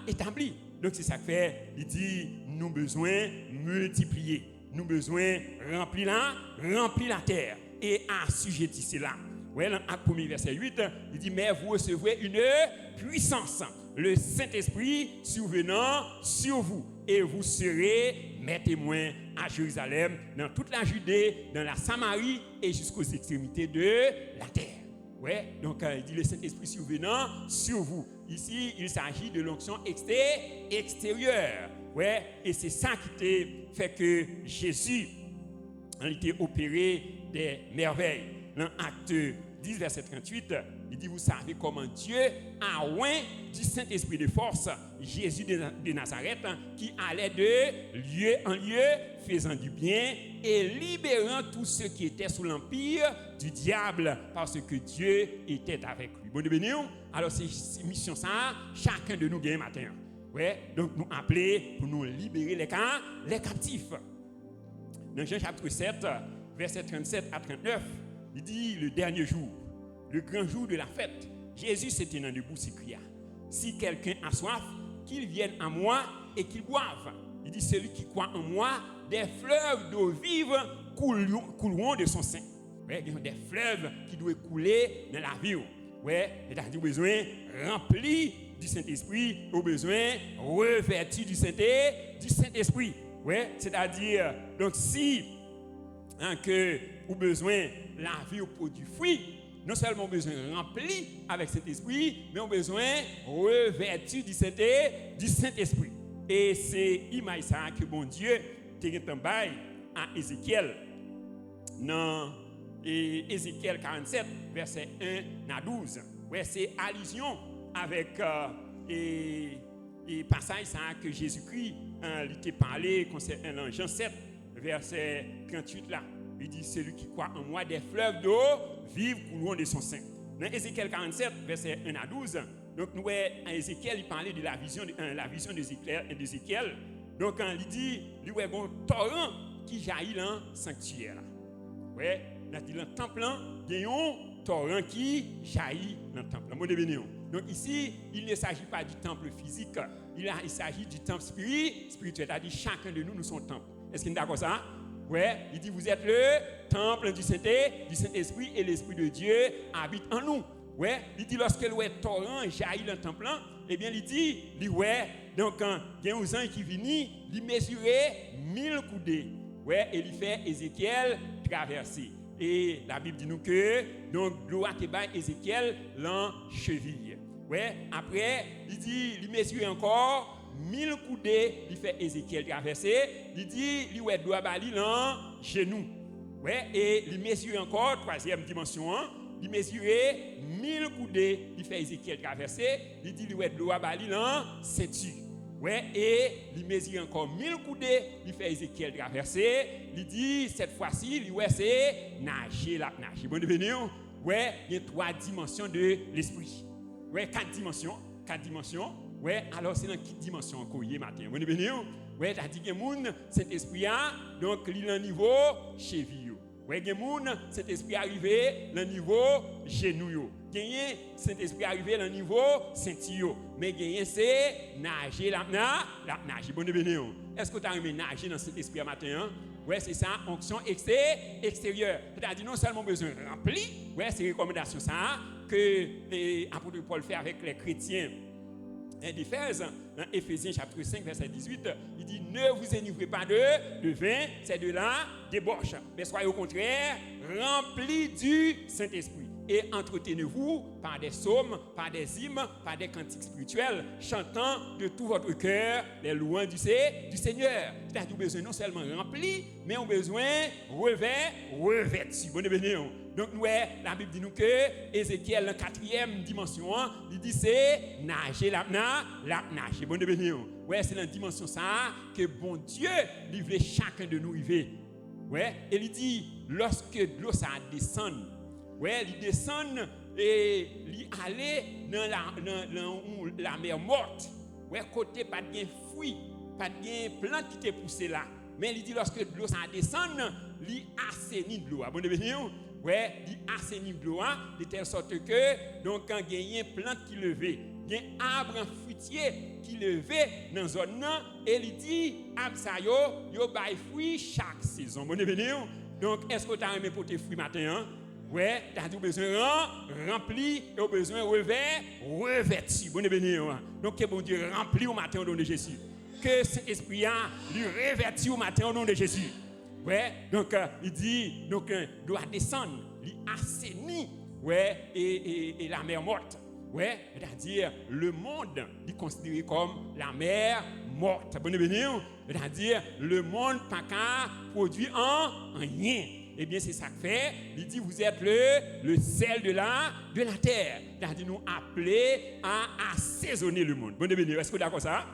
établi. Donc c'est ça que fait, il dit, nous besoin multiplier, nous besoin remplir la terre et assujettir cela. Ouais, dans Acte 1, verset 8, il dit, mais vous recevrez une puissance le Saint-Esprit survenant sur vous. Et vous serez mes témoins à Jérusalem, dans toute la Judée, dans la Samarie et jusqu'aux extrémités de la terre. Ouais, donc il dit le Saint-Esprit survenant sur vous. Ici, il s'agit de l'onction extérieure. Ouais, et c'est ça qui fait que Jésus a été opéré des merveilles. Dans Acte 10, verset 38, il dit, vous savez comment Dieu a oint du Saint-Esprit de force Jésus de Nazareth, qui allait de lieu en lieu, faisant du bien et libérant tous ceux qui étaient sous l'empire du diable, parce que Dieu était avec lui. Bon, béni. Alors, c'est mission ça, chacun de nous gagne matin. Ouais, donc nous appeler pour nous libérer les captifs. Dans Jean chapitre 7, verset 37 à 39, il dit, le dernier jour, le grand jour de la fête, Jésus se tenant debout s'écria, si quelqu'un a soif, qu'il vienne à moi et qu'il boive. Il dit, celui qui croit en moi, des fleuves d'eau vive couleront de son sein. Ouais, il y a des fleuves qui doivent couler dans la vie. Ouais, c'est-à-dire besoin rempli du Saint-Esprit, au besoin revêtu du Saint-Esprit. Ouais, c'est-à-dire, donc si que vous besoin la vie au produit fruit, non seulement besoin rempli avec cet esprit, mais on besoin revêtu du Saint-Esprit. Et c'est image ça que bon Dieu t'a bail à Ézéchiel dans Ézéchiel 47 verset 1 à 12. Ouais, c'est allusion avec et passage ça que Jésus-Christ il t'a parlé concernant Jean 7 verset 38 là. Il dit, celui qui croit en moi, des fleuves d'eau vivent couleront de son sein. Dans Ézéchiel 47, verset 1 à 12, donc nous voyons Ézéchiel, il parlait de la vision d'Ézéchiel. Donc il dit, il y a un torrent qui jaillit dans le sanctuaire. Oui, dans le temple, il y a un torrent qui jaillit dans le temple. Donc ici, il ne s'agit pas du temple physique, il s'agit du temple spirituel. C'est-à-dire chacun de nous, nous sommes temple. Est-ce qu'il est d'accord ça? Ouais, il dit, vous êtes le temple du Saint-Esprit et l'Esprit de Dieu habite en nous. Ouais, il dit, lorsque le torrent jaillit dans le temple, eh bien, il dit, donc, il y a un gens qui viennent, il mesurait 1000 coudées. Ouais, et il fait Ézéchiel traverser. Et la Bible dit nous que, donc, l'eau a été Ézéchiel l'en cheville. Ouais, après, il dit, il mesure encore 1000 coudées, il fait Ézéchiel traverser, il dit, il doit bali dans genou. Ouais, et il mesure encore, troisième dimension, il mesurait 1000 coudées, il fait Ézéchiel traverser, il dit, il doit bali dans ceinture. Ouais, et il mesure encore 1000 coudées, il fait Ézéchiel traverser, il dit, cette fois-ci, c'est nager la nager. Bon, devenez, ouais, il y a 3 dimensions de l'esprit. Ouais, 4 dimensions. Ouais, alors c'est dans quelle dimension encore hier matin? Vous venez? Ouais, t'as dit que moun cet esprit a donc il est au niveau cheville. Ouais, que moun cet esprit arrivé au niveau genou. Gagné cet esprit arrivé au niveau ceinture. Mais gagné c'est nager la nager. Bon venez. Est-ce que tu as aimé nager dans cet esprit matin? Ouais, c'est ça, onction extérieure. C'est-à-dire non seulement besoin rempli, ouais, c'est recommandation ça que l'apôtre Paul fait avec les chrétiens d'Éphèse, dans Éphésiens chapitre 5, verset 18, il dit, ne vous enivrez pas de vin, c'est de la débauche, mais soyez au contraire remplis du Saint-Esprit. Et entretenez-vous par des psaumes, par des hymnes, par des cantiques spirituels, chantant de tout votre cœur les louanges du Seigneur. C'est-à-dire besoin non seulement rempli, mais on besoin revêtu. Bon bénédiction. Donc, nous, la Bible dit nous que Ézéchiel, la 4e dimension, il dit c'est nager la nager. Bon bénédiction. Ouais, c'est la dimension ça que bon Dieu livre chacun de nous vivre. Ouais, et il dit lorsque l'eau ça descend, ouais, il descend et il aller dans la mer morte. Ouais, côté pas de fruits, pas de plante qui t'est poussé là. Mais il dit lorsque l'eau ça descend, il assainit de l'eau. Bon bénédiction. Ouais, il assainit de l'eau de telle sorte que donc quand il y a une plante qui levait, il y a un arbre fruitier qui levait dans la zone et il dit arbre ça yo bail fruit chaque saison. Bon bénédiction. Donc est-ce que tu as aimé pour tes fruits matin? Ouais, t'as besoin rempli et au besoin revêtu. Bon béni. Donc que bon Dieu rempli au matin au nom de Jésus. Que cet esprit a lui revêtu au matin au nom de Jésus. Ouais, donc il dit donc doit descendre, lui assainir, ouais, et la mer morte. Ouais, c'est-à-dire le monde est considéré comme la mer morte. Bon béni. C'est-à-dire le monde pas qu'à produire en rien. Eh bien, c'est ça que fait. Il dit, vous êtes le sel de la terre. C'est-à-dire, nous appeler à assaisonner le monde. Bon, est-ce que vous êtes d'accord ça?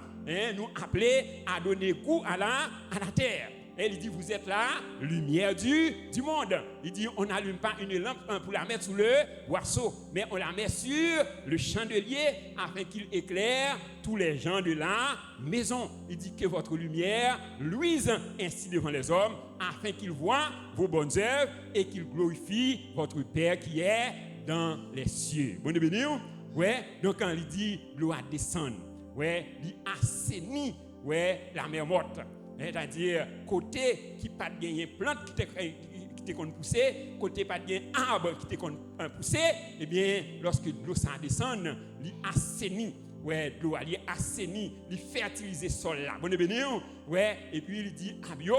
Nous appeler à donner goût à la terre. Et il dit, vous êtes la lumière du monde. Il dit, on n'allume pas une lampe pour la mettre sous le boisseau, mais on la met sur le chandelier afin qu'il éclaire tous les gens de la maison. Il dit que votre lumière luise ainsi devant les hommes, afin qu'ils voient vos bonnes œuvres et qu'ils glorifient votre Père qui est dans les cieux. Bon béni. Ouais, donc quand il dit, l'eau descend, ouais, il assainit, ouais, la mer morte. C'est-à-dire, côté qui n'a pas gagné plante qui t'est poussé, côté pas de arbre qui t'est poussé, eh bien, lorsque l'eau descend, il assainit. Ouais, l'eau elle assainit, il fertilise le sol là. Bon béni. Ouais, et puis il dit yo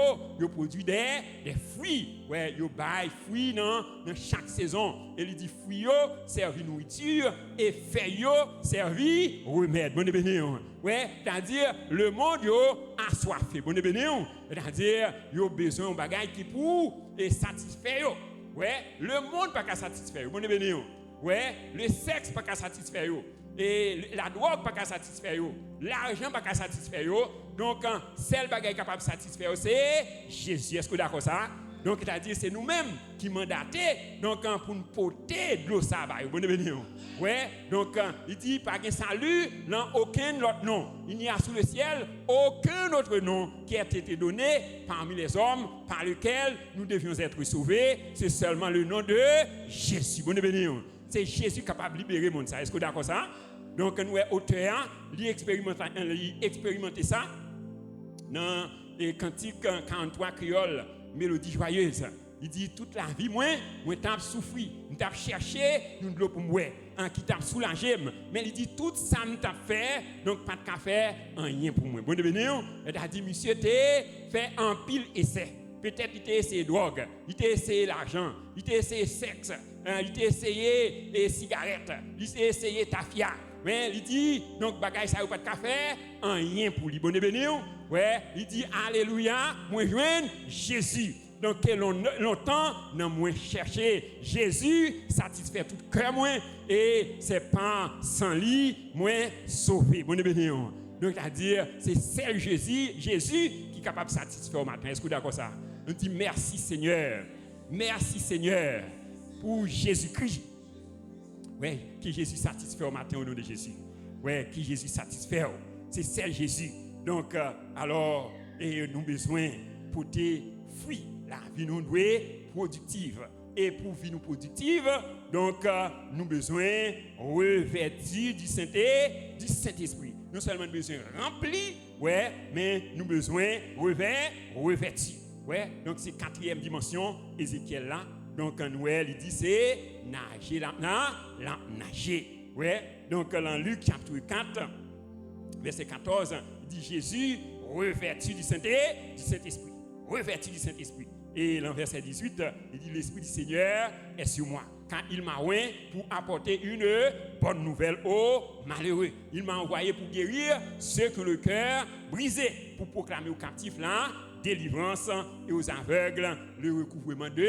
produit des fruits. Ouais, yo bail fruits dans chaque saison. Et il dit fruits yo servi nourriture et feuilles yo servi remède. Bon béni. Ouais, c'est-à-dire le monde yo assoiffé. Bon béni. C'est-à-dire yo besoin de bagaille qui pour et satisfaire yo. Ouais, le monde pas qu'à satisfaire. Bon béni. Ouais, le sexe pas qu'à satisfaire yo. Et la drogue pas qu'à satisfaire, l'argent pas qu'à satisfaire. Donc, seul bagage capable de satisfaire, c'est Jésus. Est-ce que vous êtes d'accord ça? Donc, c'est-à-dire c'est nous-mêmes qui mandatés donc pour nous porter de l'eau ça va. Bon béni. Ouais, donc il dit pas de salut dans aucun autre nom. Il n'y a sous le ciel aucun autre nom qui a été donné parmi les hommes par lequel nous devions être sauvés. C'est seulement le nom de Jésus. Bon béni. C'est Jésus capable de libérer le monde. Est-ce que vous êtes d'accord ça? Donc, nous sommes auteurs, nous expérimentons ça dans les cantiques 43 créoles, mélodie joyeuse. Il dit, toute la vie, moi t'ai souffert, nous t'ai cherché, nous de l'eau pour moi, qui t'a soulagé. Mais il dit, tout ça, nous t'a fait, donc pas de café, rien pour moi. Bon, il a dit, monsieur, t'es fait un pile essai. Peut-être qu'il t'a essayé drogue, il t'a essayé l'argent, il t'a essayé sexe, il t'a essayé les cigarettes, il t'a essayé tafia. Mais il dit, donc, bagaille ça ou pas de café, rien pour lui. Bon béni. Ouais, il dit, alléluia, moi joindre Jésus. Donc, longtemps, nous moi cherché Jésus, satisfait tout cœur moi, et c'est pas sans lui, moi sauvé. Bon béni. Donc, c'est-à-dire, c'est seul Jésus qui est capable de satisfaire au matin. Est-ce que vous êtes d'accord ça? On dit merci Seigneur. Merci Seigneur pour Jésus-Christ. Ouais, qui Jésus satisfait au matin au nom de Jésus. Ouais, qui Jésus satisfait. C'est seul Jésus. Donc, alors, et nous besoin pour des fruits. La vie nous doit productive. Et pour vie nous productive, donc, nous besoin revêtir du Saint-Esprit. Nous seulement besoin rempli, ouais, mais nous besoin revêtir. Ouais, donc c'est quatrième dimension, Ézéchiel là. Donc, Noël, il dit c'est nager, nager. Ouais, donc dans Luc chapitre 4, verset 14, il dit Jésus revêtu du Saint-Esprit. Revêtu du Saint-Esprit. Et dans verset 18, il dit l'Esprit du Seigneur est sur moi. Quand il m'a envoyé pour apporter une bonne nouvelle aux malheureux. Il m'a envoyé pour guérir ceux que le cœur brisé, pour proclamer aux captifs la délivrance et aux aveugles le recouvrement de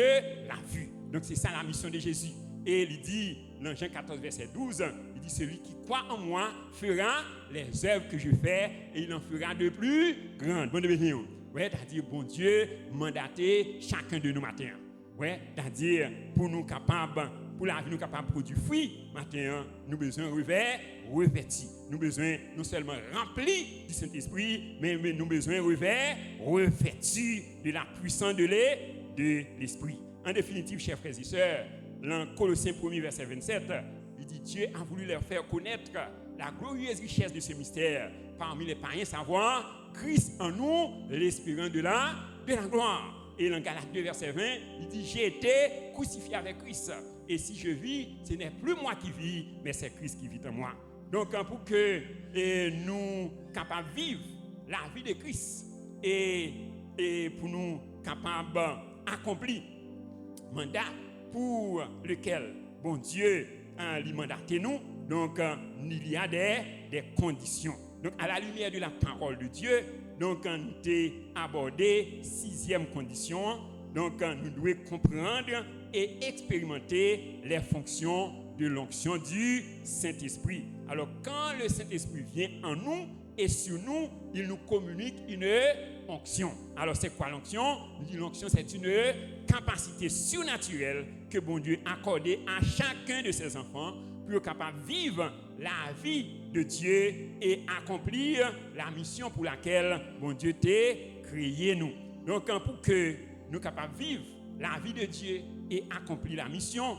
la vue. Donc c'est ça la mission de Jésus. Et il dit, dans Jean 14, verset 12, il dit, celui qui croit en moi fera les œuvres que je fais et il en fera de plus grandes. Bon devenir. Ouais, c'est-à-dire, bon Dieu, mandater chacun de nous matins. Ouais, c'est-à-dire, pour nous capables, pour la vie nous capables de produire fruits, matin, nous besoin revêtir. Nous besoin non seulement remplis du Saint-Esprit, mais nous besoin revêtir de la puissance de l'Esprit. En définitive, chers frères et sœurs, dans Colossiens 1, verset 27, il dit Dieu a voulu leur faire connaître la glorieuse richesse de ce mystère parmi les païens, savoir Christ en nous, l'espérance de la gloire. et dans Galates 2, verset 20, il dit, j'ai été crucifié avec Christ. Et si je vis, ce n'est plus moi qui vis, mais c'est Christ qui vit en moi. Donc, pour que nous capables de vivre la vie de Christ et pour nous capables d'accomplir le mandat pour lequel, bon Dieu, lui mandaté nous, donc il y a des conditions. Donc, à la lumière de la parole de Dieu, donc, nous avons abordé 6e condition. Donc, nous devons comprendre et expérimenter les fonctions de l'onction du Saint-Esprit. Alors, quand le Saint-Esprit vient en nous et sur nous, il nous communique une onction. Alors, c'est quoi l'onction? L'onction, c'est une capacité surnaturelle que bon Dieu a accordée à chacun de ses enfants pour être capable de vivre la vie de Dieu et accomplir la mission pour laquelle bon Dieu t'a créé nous. Donc, pour que nous soyons capables de vivre la vie de Dieu et accomplir la mission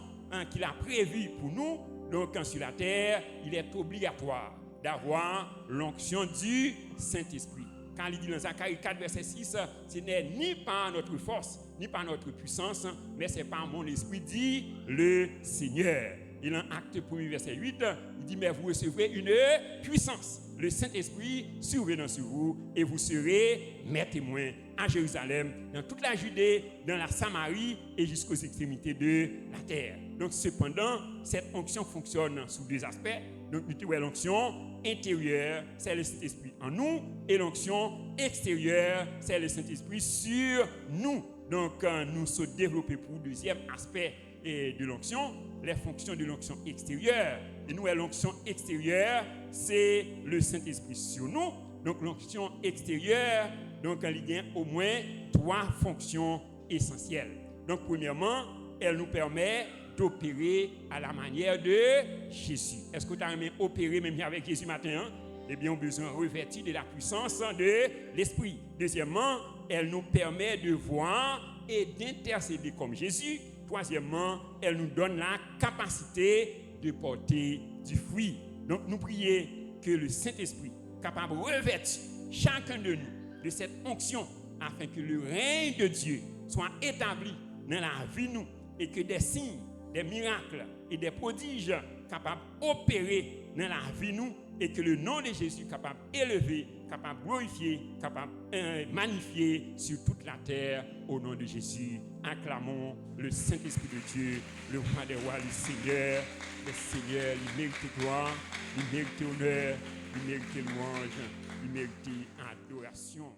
qu'il a prévue pour nous, donc sur la terre, il est obligatoire d'avoir l'onction du Saint-Esprit. Quand il dit dans Zacharie 4, verset 6, ce n'est ni par notre force, ni par notre puissance, mais c'est par mon esprit, dit le Seigneur. Il en Acte 1, verset 8, il dit, mais vous recevrez une puissance. Le Saint-Esprit survenant sur vous et vous serez mes témoins à Jérusalem, dans toute la Judée, dans la Samarie et jusqu'aux extrémités de la terre. Donc, cependant, cette onction fonctionne sous 2 aspects. Donc, l'onction intérieure, c'est le Saint-Esprit en nous, et l'onction extérieure, c'est le Saint-Esprit sur nous. Donc, nous sommes développés pour le 2e aspect de l'onction, les fonctions de l'onction extérieure. Et nous, l'onction extérieure, c'est le Saint-Esprit sur nous. Donc, l'onction extérieure, donc, il y a au moins 3 fonctions essentielles. Donc, premièrement, elle nous permet d'opérer à la manière de Jésus. Est-ce que tu as aimé opérer même avec Jésus matin? Eh bien, on a besoin de revêtir de la puissance de l'Esprit. Deuxièmement, elle nous permet de voir et d'intercéder comme Jésus. Troisièmement, elle nous donne la capacité de porter du fruit. Donc, nous prions que le Saint-Esprit, capable de revêtir chacun de nous de cette onction, afin que le règne de Dieu soit établi dans la vie de nous et que des signes, des miracles et des prodiges capables d'opérer dans la vie de nous et que le nom de Jésus capable d'élever, capable de glorifier, capable de magnifier sur toute la terre au nom de Jésus. Acclamons le Saint-Esprit de Dieu, le roi des rois, le Seigneur, il mérite gloire, il mérite honneur, il mérite louange, il mérite adoration.